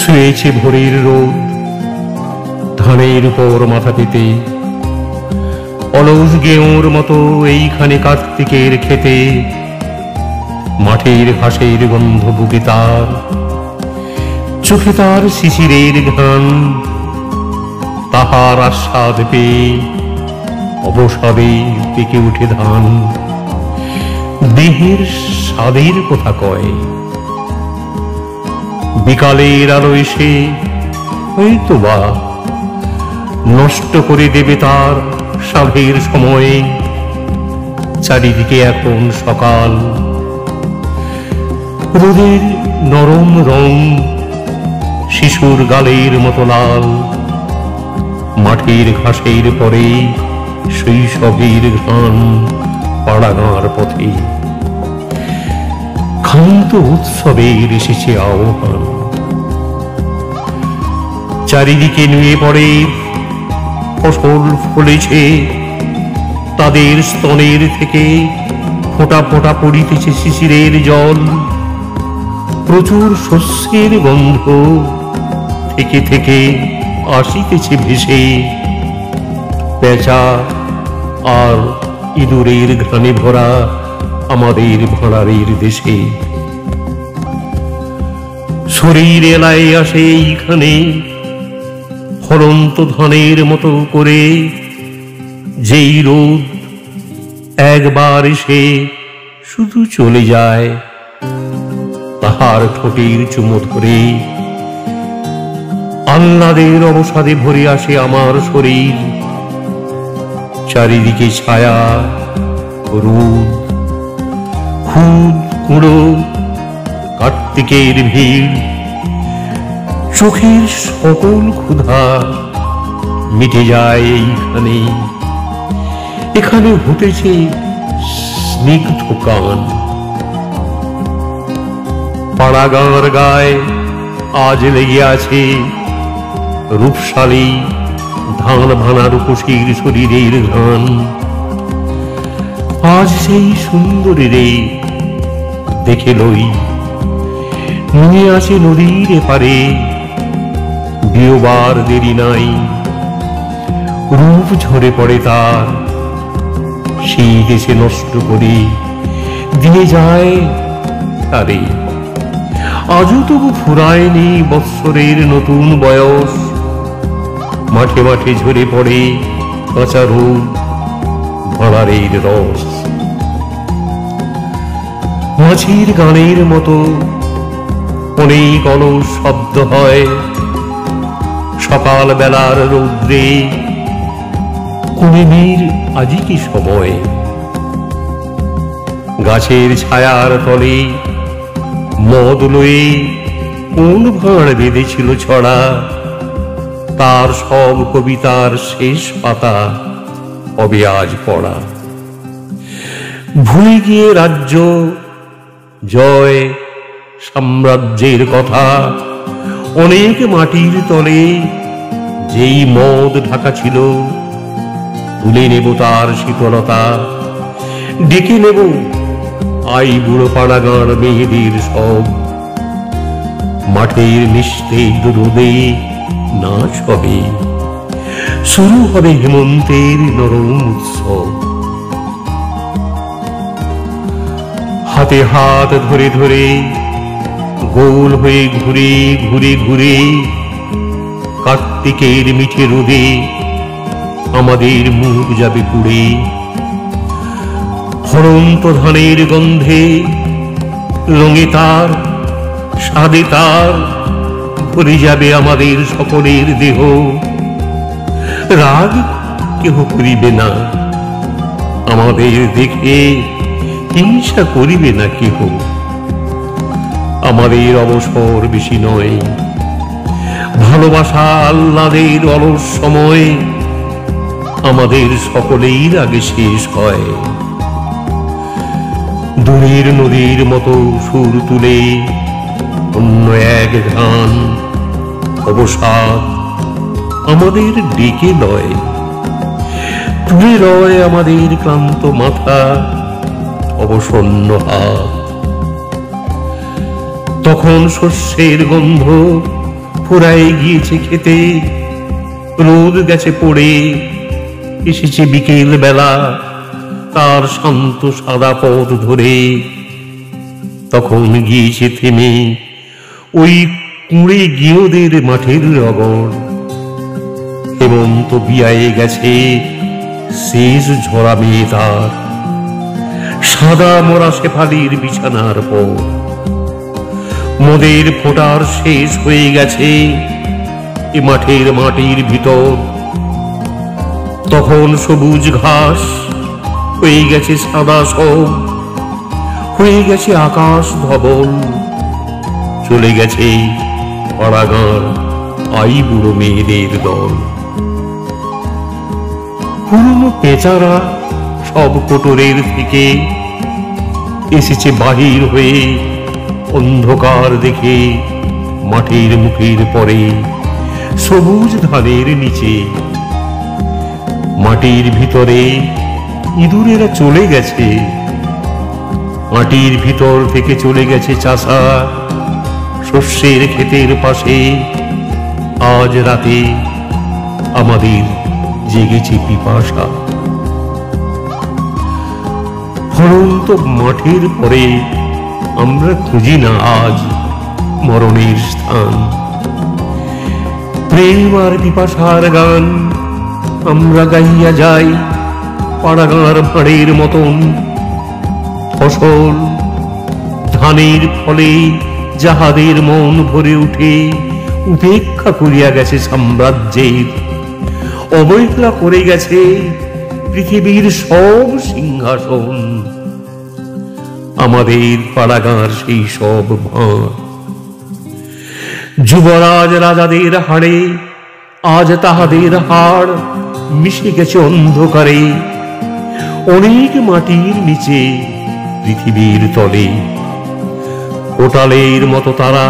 শুয়েছে ভোরের রোদ ধানের উপর মাথা পেতে, অলস গেঁয়োর মতো এইখানে কার্তিকের খেতে। মাঠের ঘাসের গন্ধ বুকে তার, চোখে তার শিশিরের ঘ্রাণ, তাহার আস্বাদ পেয়ে অবসাদে পেকে উঠে ধান। দেহের স্বাদের কথা কয়, বিকালের আলো এসে হয়তো বা নষ্ট করে দেবে তার সাধের সময়ে। চারিদিকে এখন সকাল, রোদের নরম রং শিশুর গালের মতো লাল। মাঠের ঘাসের পরে শৈশবের ঘ্রাণ পাড়াগাঁর পথে। ক্ষান্ত উৎসবের এসেছে আহ্বান। চারিদিকে নুয়ে পড়ে ফসল ফলেছে, তাদের স্তনের থেকে ফোঁটা ফোঁটা পড়িতেছে শিশিরের জল। প্রচুর শস্যের গন্ধ থেকে থেকে আসিতেছে ভেসে। পেঁচা আর ইঁদুরের ঘ্রাণে ভরা আমাদের ভাঁড়ারের দেশে। শরীর এলায় আসে এইখানে ফলন্ত ধানের মতো করে। যেই রোদ একবার এসে শুধু চলে যায়, তাহার ঠোঁটের চুমো ধরে আহ্লাদের অবসাদে ভরে আসে আমার শরীর। চারিদিকে ছায়া, রোদ, খুদ কুঁড়ো, কার্তিকের ভিড়। চোখের সকল ক্ষুধা মিটে যায় এইখানে। এখানে ঘটেছে স্নিগ্ধ গান। পাড়াগাঁর গায়ে আজ লেগে আছে রূপশালী ধান ভানা রূপসীর শরীরের ঘ্রাণ। আজ সেই সুন্দরী রে দেখে লই, নিয়ে আছে নদীর এপারে। বিয়োবার দেরি নাই, রূপ ঝরে পড়ে তার। সেই দেশে নষ্ট করে দিয়ে যায় তারে। আজও তবু ফুরায়নি বৎসরের নতুন বয়স। মাঠে মাঠে ঝরে পড়ে কাঁচা রোদ, ভাঁড়ারের রস। মাঝির গানের মতো অনেক অলস শব্দ হয় সকাল বেলার রৌদ্রে। কুমির আজি কি সময়, গাছের ছায়ার তলে মদ লয়ে কোন ভাঁড় বেঁধেছিল ছড়া। তার সব কবিতার শেষ পাতা হবে আজ পড়া। ভুলে গিয়ে রাজ্য জয় সাম্রাজ্যের কথা, অনেক মাটির তলে যেই মদ ঢাকা ছিল। তুলে নেব তার শীতলতা, ডেকে নেব আই বুড়ো পাড়াগাঁর মেয়েদের সব। মাঠের নিস্তেজ রোদে নাচ হবে, শুরু হবে হেমন্তের নরম উৎসব। হাতে হাত ধরে ধরে গোল হয়ে ঘুরে ঘুরে ঘুরে কার্তিকের মিঠে রোদে আমাদের মুখ যাবে পুড়ে। ফলন্ত ধানের গন্ধে রঙে তার, স্বাদে তার ভরে যাবে আমাদের সকলের দেহ। রাগ কেহ করিবে না আমাদের দেখে, হিংসা করিবে না কেহ। আমাদের অবসর বেশি নয়, ভালোবাসা আহ্লাদের অলস সময় আমাদের সকলের আগে শেষ হয়। দূরের নদীর মতো সুর তুলে অন্য এক গান অবসাদ আমাদের ডেকে লয়। তুলে লয় আমাদের ক্লান্ত মাথা, অবসন্ন হাত। তখন শস্যের গন্ধ ফুরায় গিয়েছে খেতে, রোদ গেছে পড়ে, এসেছে বিকেল বেলা তার শান্ত সাদা পথ ধরে। তখন গিয়েছে থেমে ওই কুঁড়ে গিয়েদের মাঠের রগড়। হেমন্ত বিয়ায়ে গেছে শেষ ঝরা মেয়ে তার, সাদা মোরা শেফালির বিছানার পর। মোদের ফোটার শেষ হয়ে গেছে এ মাঠের মাটির ভিতর। তখন সবুজ ঘাস হয়ে গেছে সাদা সব, হয়ে গেছে আকাশ ধবল। চলে গেছে পাড়াগাঁর আই বুড়ো মেয়েদের দল। পুরনো পেঁচারা সব কোটরের থেকে এসেছে বাহির হয়ে, অন্ধকার দেখে মাঠের মুখের পরে সবুজ ধানের নিচে। মাটির ভিতরে ইঁদুরেরা চলে গেছে, মাটির ভিতর থেকে চলে গেছে চাষা শস্যের ক্ষেতের পাশে। আজ রাতে আমাদের জেগেছে পিপাসা। ফলন্ত মাঠের পরে আমরা খুঁজি না আজ মরণের স্থান। প্রেম আর পিপাসার গান আমরা গাইয়া যাই পাড়াগাঁর ভাঁড়ের মতন। ফসল ধানের ফলে যাহাদের মন ভরে উঠে, উপেক্ষা করিয়া গেছে সাম্রাজ্যের, অবহেলা করে গেছে পৃথিবীর সব সিংহাসন। আমাদের পাড়াগাঁর সেই সব ভাঁড় যুবরাজ রাজাদের হাড়ে, আজ তাহাদের হাড় মিশে গেছে অন্ধকারে। অনেক মাটির নিচে পৃথিবীর তলে, কোটালের মতো তারা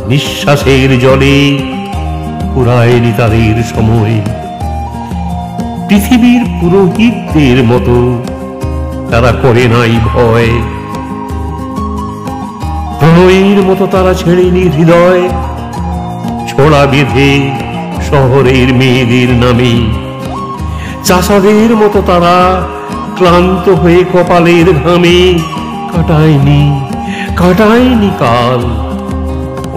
নিঃশ্বাসের জলে ফুরায়নি তাদের সময়। পৃথিবীর পুরোহিতদের মতো তারা করে নাই ভয়। প্রণয়ের মতো তারা ছেড়েনি হৃদয়, ছোড়া বেঁধে শহরের মেয়েদের নামে। চাষাদের মতো তারা ক্লান্ত হয়ে কপালের ঘামে কাটায়নি কাল।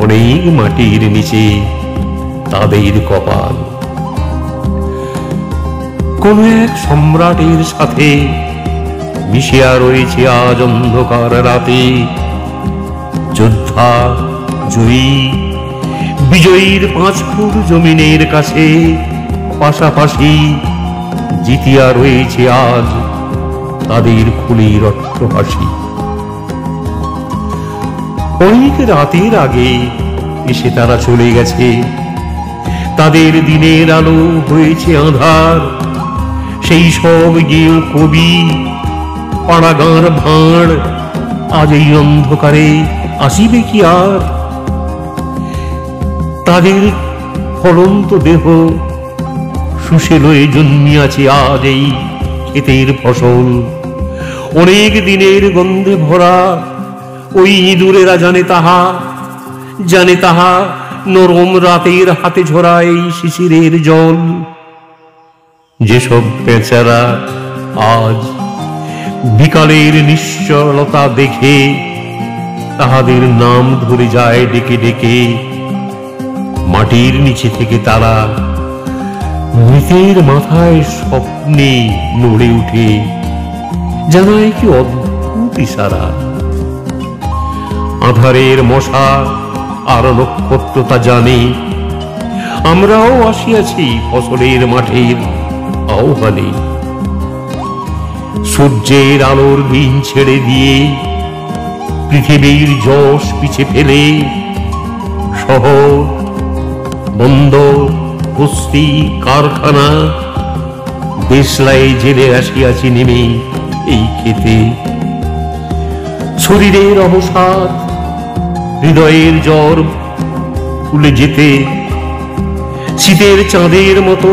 অনেক মাটির নিচে তাদের কপাল। কোন এক সম্রাটের সাথে মিশিয়া রয়েছে আজ অন্ধকার রাতে। যোদ্ধা জয়ী বিজয়ীর 5 ফুট জমিনের কাছে পাশাপাশি জিতিয়া রয়েছে আজ তাদের খুলির অট্টহাসি। অনেক রাতের আগে এসে তারা চলে গেছে, তাদের দিনের আলো হয়েছে আঁধার। সেই সব গেয় কবি পাড়াগাঁর ভাঁড় আজ এই অন্ধকারে আসিবে কি আর? তাদের ফলন্ত দেহ শুষে লয়ে জন্মিয়াছে আজ এই ক্ষেতের ফসল। অনেক দিনের গন্ধে ভরা ওই ইঁদুরেরা জানে তাহা নরম রাতের হাতে ঝরা এই শিশিরের জল। যেসব বেচারা আজ বিকালের নিশ্চলতা দেখে তাহাদের নাম ধরে যায় ডেকে ডেকে। মাটির নিচে থেকে তারা মৃতের মাথায় স্বপ্নে নড়ে উঠে, জানায় কি অদ্ভুত ইশারা। আধারের মশা আর নক্ষত্র তা জানে, আমরাও আসিয়াছি ফসলের মাঠের আহ্বানে। সূর্যের আলোর দিন ছেড়ে দিয়ে পৃথিবীর যশ পিছে ফেলে, শহর বন্দর বস্তি কারখানা দেশলাই জেলে আসিয়াছি নেমে এই খেতে। শরীরের অবসাদ হৃদয়ের জ্বর খুলে যেতে, শীতের চাঁদের মতো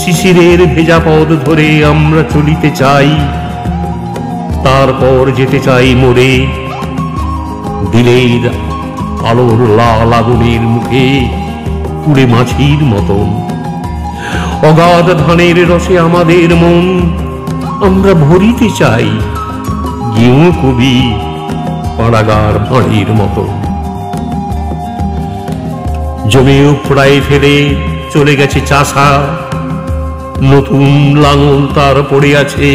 শিশিরের ভেজা পথ ধরে আমরা চলিতে চাই। তারপর যেতে চাই মোরে দিলের আলোর লাল আগুনের মুখে পুড়ে মাছির মতন। অগাধ ধানের রসে আমাদের মন আমরা ভরিতে চাই, গেঁয়ো কবি পাড়াগার ভাঁড়ির মতো। জমি উপড়ায় ফেলে চলে গেছে চাষা, নতুন লাঙল তার পড়ে আছে।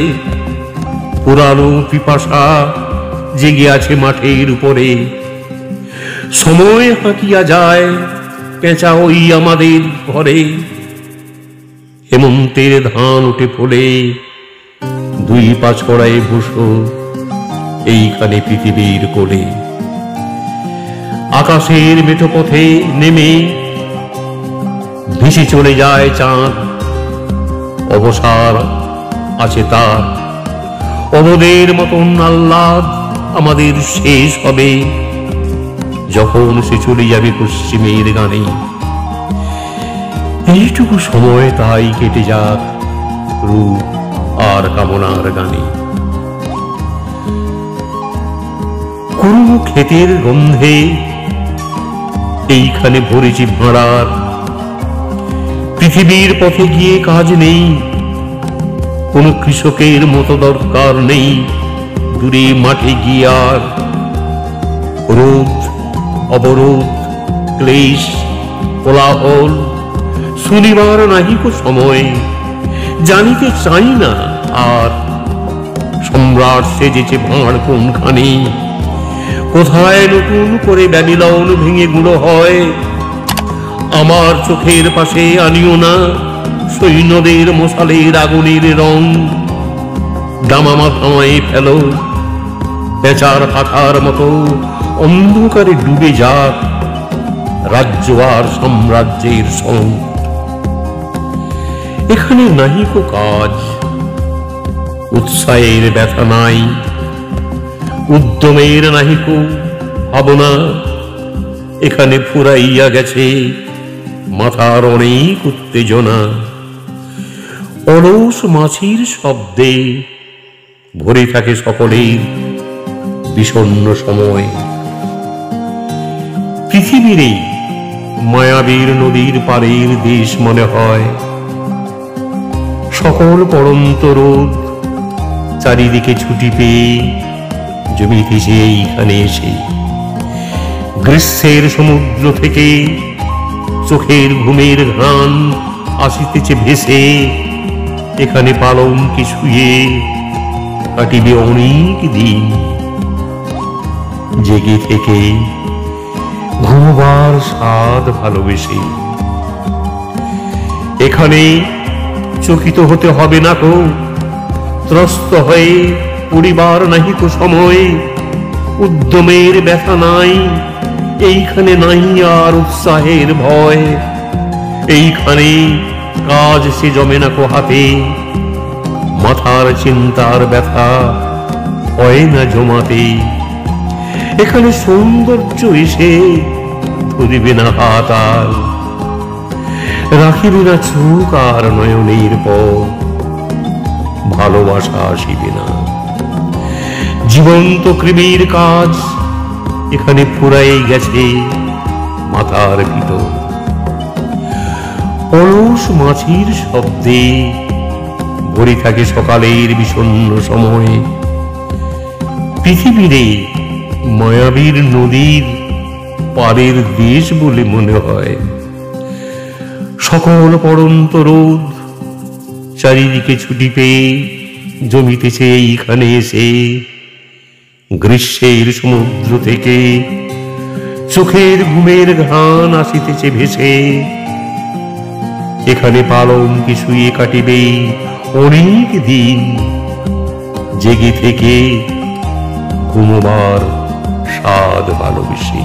পুরানো পিপাসা জেগে আছে মাঠের উপরে। সময় হাঁকিয়া যায় পেঁচা ওই আমাদের ঘরে। হেমন্তের ধান উঠে ফোলে, দুই পা ছড়ায় ভূষো এইখানে পৃথিবীর কোলে। আকাশের মেঠো পথে নেমে ভেসে চলে যায় চাঁদ, অবসার আছে তার। অবদের মতন আহ্লাদ আমাদের শেষ হবে যখন সে চলে যাবে পশ্চিমের গানে। এইটুকু সময় তাই কেটে যাক রূপ আর কামনার গানে। কোন ক্ষেতের গন্ধে এইখানে ভরেছি ভাঁড়ার। পৃথিবীর পথে গিয়ে কাজ নেই, কোন কৃষকের মতো দরকার নেই দূরে মাঠে গিয়ে আর। রোদ অবরোধ ক্লেশ কোলাহল শুনিবার নাহিকো সময়, জানিতে চাই না আর সম্রাট সেজেছে ভাঁড় কোনখানে। কোথায় নতুন করে ব্যাবিলন ভেঙে গুঁড়ো হয়। আমার চোখের পাশে আনিও না সৈন্যদের মশালের আগুনের রং। দামামা থামায় ফেলো, পেঁচার পাখার মতো অন্ধকারে ডুবে যাক রাজ্য আর সাম্রাজ্যের সং। এখানে নাহিকো কাজ, উৎসাহের ব্যথা নাই, উদ্যমের নাহিকো ভাবনা। এখানে ফুরাইয়া গেছে মাথার অনেক উত্তেজনা। অলস মাছির শব্দে ভরে থাকে সকলের বিষণ্ণ সময়। পৃথিবীর এই মায়াবীর নদীর পাড়ের দেশ মনে হয়। সকল পড়ন্ত রোদ চারিদিকে ছুটি পেয়ে জমিতেছে এইখানে এসে। গ্রীষ্মের সমুদ্র থেকে চোখের ঘুমের ঘ্রাণ আসিতেছে ভেসে। এখানে পালঙ্কে শুয়ে কাটিবে অনেক দিন, জেগে থেকে ঘুমবার স্বাদ ভালোবেসে। এখানে চকিত হতে হবে না তো, ত্রস্ত হয়ে পরিবার নাহিকো সময়। উদ্যমের ব্যথা নাই এইখানে, নাই আর উৎসাহের ভয়। এইখানে কাজ সে জমে না কো হাতে, মাথার চিন্তার ব্যথা হয় না জমাতে। এখানে সৌন্দর্য এসে ধরিবে না হাত আর, রাখিবে না চোখ আর নয়নের পথ। ভালোবাসা আসিবে না, জীবন্ত কৃমির কাজ এখানে ফুরাই গেছে মাথার ভিতর। অলস মাছির শব্দে ভরে থাকে সকালের বিষণ্ণ সময়। পৃথিবীর মায়াবীর নদীর পাড়ের দেশ বলে মনে হয়। সকল পড়ন্ত রোদ চারিদিকে ছুটি পেয়ে জমিতেছে এইখানে এসে। গ্রীষ্মের সমুদ্র থেকে চোখের ঘুমের ঘ্রাণ আসিতেছে ভেসে। এখানে পালঙ্কে শুয়ে কাটিবে অনেক দিন, জেগে থেকে ঘুমোবার স্বাদ ভালোবেসে।